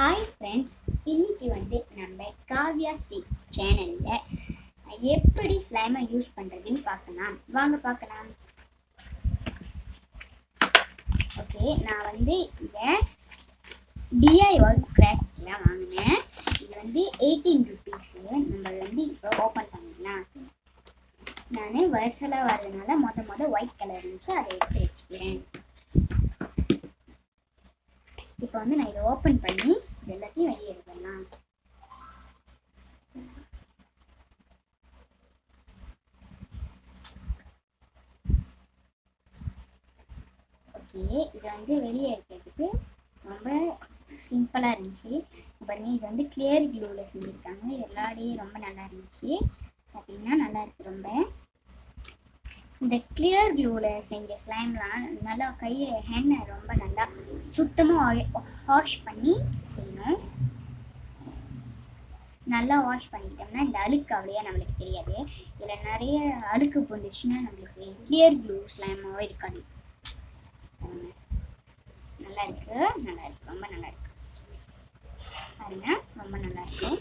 Hi friends, இன்னைக்கு நம்ம Kavya C சேனலில் எப்படி ஸ்லைமை யூஸ் பண்ணுறதுன்னு பார்க்கலாம். வாங்க பார்க்கலாம். ஓகே, நான் இதை DIY கிராஃப்டில் வாங்கினேன். இது 18 ருபீஸு. நம்ம இப்போ ஓப்பன் பண்ணிடலாம். நான் வருஷலாக வர்றதுனால மொதல் ஒயிட் கலர் இருந்துச்சு, அதை எடுத்து வச்சுக்கிறேன். இப்போ நான் இதை ஓப்பன் பண்ணி எல்லாத்தையும் வெளியே எடுக்கலாம். ஓகே, இதை வெளியே எடுக்கிறதுக்கு ரொம்ப சிம்பிளாக இருந்துச்சு. பாருங்க, இது கிளியர் க்ளூவில் செஞ்சுருக்காங்க. எல்லாடையும் ரொம்ப நல்லா இருந்துச்சு. பார்த்தீங்கன்னா நல்லா இருக்கு. ரொம்ப இந்த கிளியர் க்ளூவில் செஞ்ச ஸ்லைம்லாம் நல்லா ஹேண்டை ரொம்ப நல்லா சுத்தமாக வாஷ் பண்ணி செய்யணும். நல்லா வாஷ் பண்ணிக்கிட்டோம்னா இந்த அழுக்கு அவ்வளையா நம்மளுக்கு தெரியாது. இதில் நிறைய அழுக்கு போந்துச்சுன்னா நம்மளுக்கு கிளியர் க்ளூ ஸ்லைமாகவே இருக்காது. நல்லா இருக்கு, ரொம்ப நல்லா இருக்கு. பாருங்க, ரொம்ப நல்லா இருக்கும்.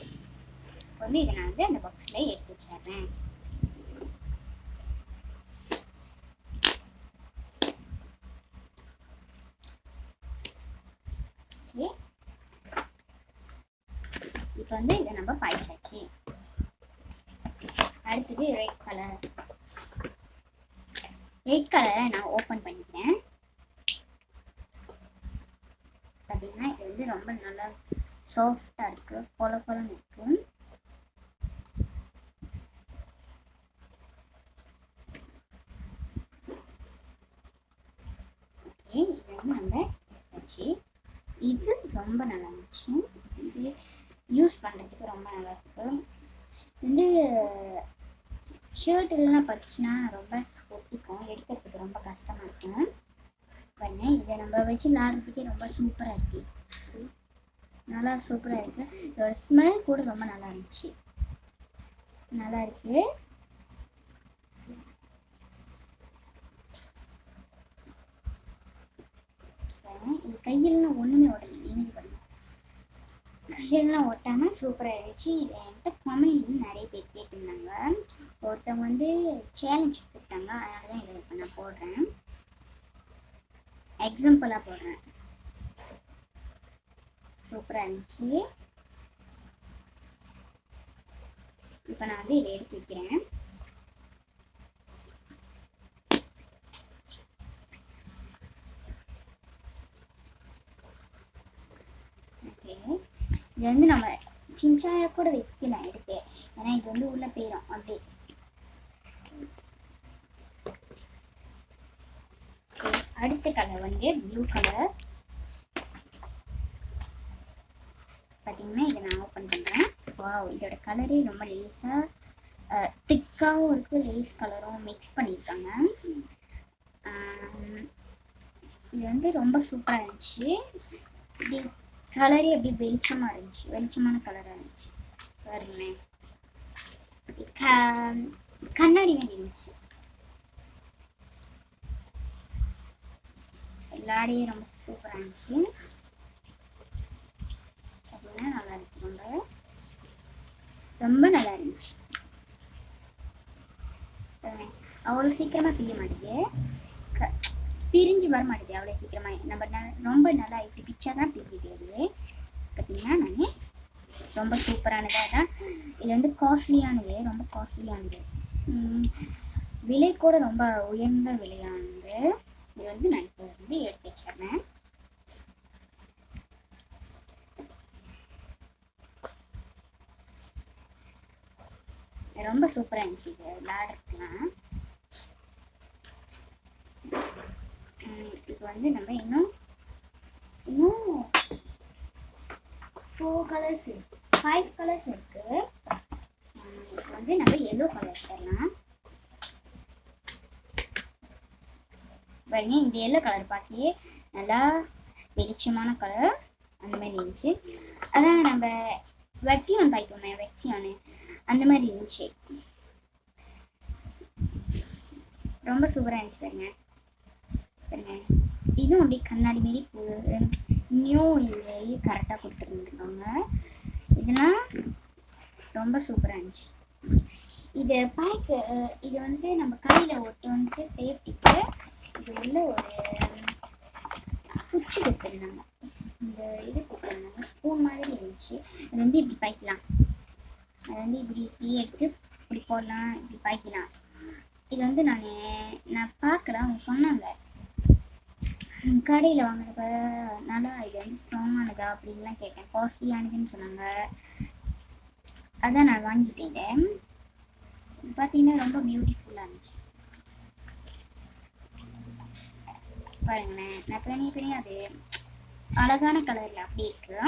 இப்போ இதை நான் அந்த பாக்ஸில் எடுத்து வச்சிடுறேன். இப்போ இதை நம்ம பாய்ச்சாச்சு. அடுத்தது ரெட் கலரை நான் ஓப்பன் பண்ணிக்கிறேன். பார்த்தீங்கன்னா இது ரொம்ப நல்லா சாஃப்டாக இருக்கு, பொலன்னு இருக்கு. ஓகே, இது நம்ம வச்சு இது ரொம்ப நல்லா இருந்துச்சு. இது யூஸ் பண்ணுறதுக்கு ரொம்ப நல்லா இருக்கும். ஷர்ட்லாம் பட்டுச்சுன்னா ரொம்ப ஒட்டிக்கும், எடுக்கிறதுக்கு ரொம்ப கஷ்டமாக இருக்கும். பாருங்க, இதை நம்ம வச்சு விளாடுறதுக்கே ரொம்ப சூப்பராக இருக்கு. நல்லா சூப்பராக இருக்கு. இதோட ஸ்மெல் கூட ரொம்ப நல்லா இருந்துச்சு. நல்லா இருக்கு. இது கையெல்லாம் ஒன்றுமே உடனே இனிக்கு பண்ணும். கையெல்லாம் ஒட்டாமல் சூப்பராக இருந்துச்சு. இதை என்கிட்ட கமெண்ட் நிறைய பேர் கேட்டிருந்தாங்க. ஒருத்தவங்க சேலஞ்ச் கொடுத்தாங்க. அதனால தான் இதை இப்போ நான் போடுறேன், எக்ஸாம்பிளாக போடுறேன். சூப்பராக இருந்துச்சு. இப்போ நான் இதை எடுத்து வைக்கிறேன். இது நம்ம சின்சாயா கூட வைக்கலாம் எடுத்து, ஏன்னா இது உள்ள போயிடும் அப்படி. அடுத்த கலர் ப்ளூ கலர். பார்த்தீங்கன்னா இதை நான் ஓப்பன் பண்ணுறேன். வாவ், இதோட கலரே ரொம்ப லேஸாக திக்காகவும் இருக்குது, லேஸ் கலரும் மிக்ஸ் பண்ணியிருக்காங்க. இது ரொம்ப சூப்பராக இருந்துச்சு. இப்படி கலரே அப்படி வெளிச்சமாக இருந்துச்சு, வெளிச்சமான கலராக இருந்துச்சு. பாருங்களேன், கண்ணாடி மாதிரி இருந்துச்சு. எல்லாடையும் ரொம்ப சூப்பராக இருந்துச்சு. அப்படின்னா நல்லா இருக்கு, ரொம்ப நல்லா இருந்துச்சு. அவ்வளோ சீக்கிரமாக பிரிய மாட்டேங்குது, பிரிஞ்சு வர மாட்டேங்குது அவ்வளோ சீக்கிரமாக. நம்ம ரொம்ப நல்லா இப்படி பிச்சா தான் பிரிஞ்சுக்கிறது. பார்த்தீங்கன்னா நான் ரொம்ப சூப்பரானதாக தான். இது காஸ்ட்லியானது, ரொம்ப காஸ்ட்லியானது. விலை கூட ரொம்ப உயர்ந்த விலையானது. இது நான் இப்போ எடுத்து வச்சிடுறேன். ரொம்ப சூப்பராக இருந்துச்சு இது விளையாடுறதுலாம். இப்போ நம்ம இன்னும் 4 கலர்ஸ் இருக்கு, 5 கலர்ஸ் இருக்கு. இப்போ நம்ம எல்லோ கலர் தரலாம். பாருங்க, இந்த எல்லோ கலர் பார்த்தியே நல்லா வெளிச்சமான கலர் அந்த மாதிரி இருந்துச்சு. அதான் நம்ம வெக்ஸியான் பாய்க்கோமே, வெக்ஸியானு அந்த மாதிரி இருந்துச்சு. ரொம்ப சூப்பராக இருந்துச்சு. பாருங்க, இதுவும் அப்படி கண்ணாடி மாரி நியூ இதுலேயே கரெக்டாக கொடுத்துருந்துருக்காங்க. கொடுத்துருக்காங்க. இதெல்லாம் ரொம்ப சூப்பராக இருந்துச்சு. இது இது வந்து நம்ம கையில் ஒட்டு வந்துட்டு சேஃப்டிக்கு இது உள்ள ஒரு குச்சி கொடுத்துருந்தாங்க. இந்த இது கொடுத்துருந்தாங்க, ஸ்பூன் மாதிரி இருந்துச்சு. அது வந்து இப்படி பாய்க்கலாம். அது வந்து இப்படி எடுத்து இப்படி போடலாம், இப்படி பாய்க்கலாம். இது வந்து நான் பார்க்கல, அவங்க சொன்னாங்க கடையில் வாங்கினப்ப நல்லா இது வந்து ஸ்ட்ராங்கானதா அப்படின்லாம் கேட்டேன். காஸ்ட்லியானதுன்னு சொன்னாங்க. அதான் நான் வாங்கிட்டேன். பார்த்தீங்கன்னா ரொம்ப பியூட்டிஃபுல்லாக இருந்துச்சு. பாருங்களேன், நான் பண்ணி அது அழகான கலரில் அப்படி இருக்கு.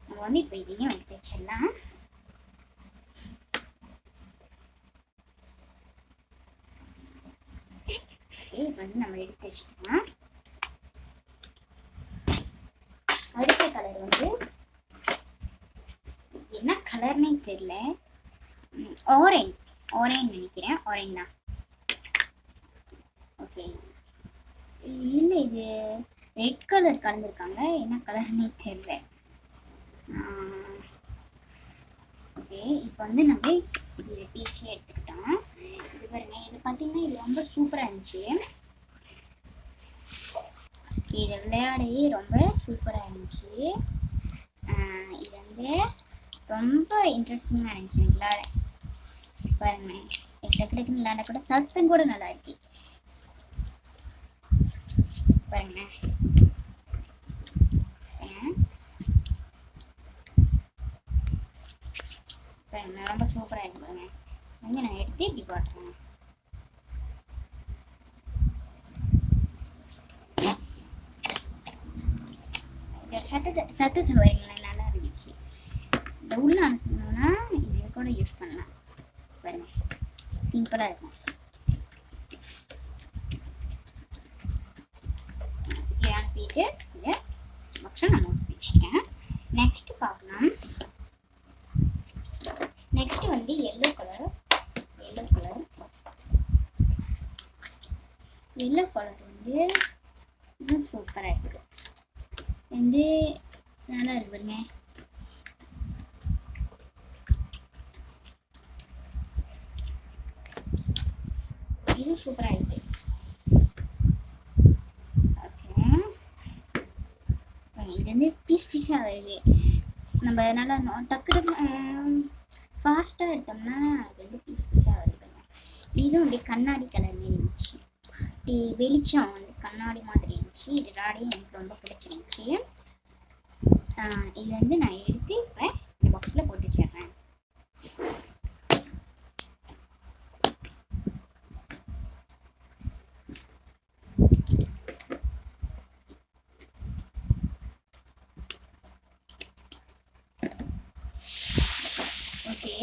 நம்ம வந்து இப்போ இதையும் எடுத்து வச்சிடலாம். இப்போ வந்து நம்ம எடுத்து வச்சிட்டோம். அடுத்த கலர் வந்து என்ன கலர்னே தெரியல, ஆரஞ்ச் நினைக்கிறேன். ஆரஞ்ச் தான். ஓகே, இல்லை இது ரெட் கலர் கலந்துருக்காங்க, என்ன கலர்னே தெரியல. ஓகே, இப்போ வந்து நம்ம இதை பீச்சு எடுத்துக்கிட்டோம். இது பாருங்க, இது பார்த்தீங்கன்னா இது ரொம்ப சூப்பராக இருந்துச்சு. இதை விளையாடவே ரொம்ப சூப்பராக இருந்துச்சு. இது வந்து ரொம்ப இன்ட்ரெஸ்டிங்காக இருந்துச்சு விளையாட. பாருங்க, டக்குன்னு விளையாட கூட சத்தம் கூட நல்லா இருக்கு. பாருங்க, ரொம்ப சூப்பராக இருக்கு. பாருங்க, வந்து நான் எடுத்து இப்படி போட்டுறேன். சத்தத்தை வரீங்களா, நல்லா இருந்துச்சு. இந்த உள்ள அனுப்பணும்னா இதை கூட யூஸ் பண்ணலாம். பாருங்க, சிம்பிளாக இருக்கும். அனுப்பிட்டு இதை பக்ஷம் நான் நோட் வச்சுட்டேன். நெக்ஸ்ட் பார்க்கலாம். நெக்ஸ்ட் வந்து எல்லோ கலர் வந்து இன்னும் சூப்பராக இருக்குது. வந்து நல்லா இருக்கு பாருங்க. இது சூப்பராக இருக்கு. ஓகே, இது வந்து பீஸாக வருது. நம்ம நல்லா டக்கு ஃபாஸ்ட்டாக எடுத்தோம்னா அது வந்து பீஸாக வருது. இதுவும் அப்படியே கண்ணாடி கலர் இருந்துச்சு, இப்படி வெளிச்சம் வந்து கண்ணாடி மாதிரி இருந்துச்சு. இது ராடியும் எனக்கு ரொம்ப பிடிச்சிருந்துச்சு. இது வந்து நான் எடுத்து இப்போ இந்த பாக்ஸில் போட்டு வச்சிடுறேன். ஓகே,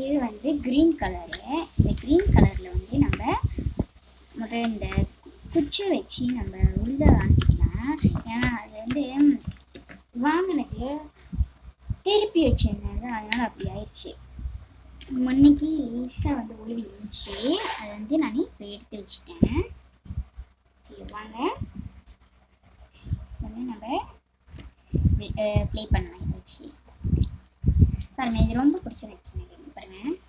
இது வந்து க்ரீன் கலரு. இந்த க்ரீன் கலரில் வந்து நம்ம முதல்ல இந்த குச்சி வச்சு நம்ம உள்ளே அனுப்பிக்கலாம். ஏன்னா அது வந்து வாங்கினது திருப்பி வச்சிருந்தாங்க, அதனால் அப்படி ஆயிடுச்சு. முன்னைக்கு ஈஸாக வந்து உழுவி இருந்துச்சு, அதை வந்து நான் இப்போ எடுத்து வச்சுட்டேன். சரி வாங்க, வந்து நம்ம ப்ளே பண்ணலாம். இதை வச்சு பாருங்கள், இது ரொம்ப பிடிச்சிருந்துச்சு எனக்கு. பாருங்கள்,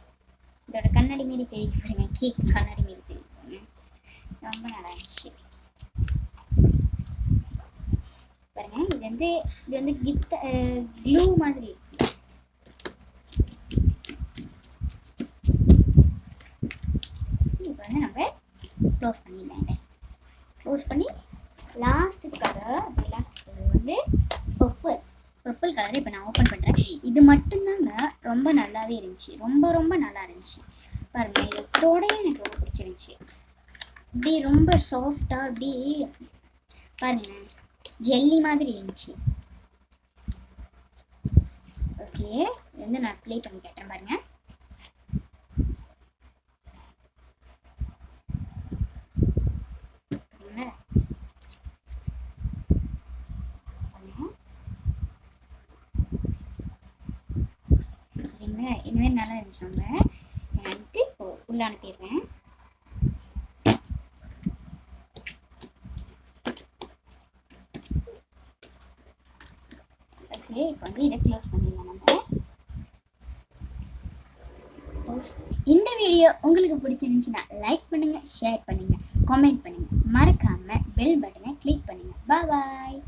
இதோட கண்ணாடி மாரி தெரிஞ்சு பாருங்க, கேக் கண்ணாடி மாரி தெரிஞ்சு பாருங்க, ரொம்ப நல்லா இருந்துச்சு. பாருங்க, இது வந்து க்ளூ மாதிரி இருக்கு. இப்போ வந்து நம்ம க்ளோஸ் பண்ணிடலாம். க்ளோஸ் பண்ணி லாஸ்ட் கலர் வந்து பர்பிள் கலர் இப்போ நான் ஓப்பன் பண்ணுறேன். இது மட்டும்தாங்க ரொம்ப நல்லாவே இருந்துச்சு, ரொம்ப நல்லா இருந்துச்சு. பாருங்க, இதோட எனக்கு ரொம்ப பிடிச்சிருந்துச்சு. இப்படி ரொம்ப சாஃப்டாக இப்படி பாருங்க, ஜெல்லி மாதிரி இருந்துச்சு. ஓகே, இது வந்து நான் ப்ளே பண்ணி கேட்டேன். பாருங்க, இனிமேல் நல்லா இருந்துச்சு. நம்ம எடுத்து உள்ள அனுப்பிடுறேன். ஓகே, இப்போ வந்து இதை க்ளோஸ் பண்ணிடலாம் நம்ம. இந்த வீடியோ உங்களுக்கு பிடிச்சிருந்துச்சுன்னா லைக் பண்ணுங்க, ஷேர் பண்ணுங்க, கமெண்ட் பண்ணுங்க, மறக்காம பெல் பட்டனை கிளிக் பண்ணுங்க. பாய்.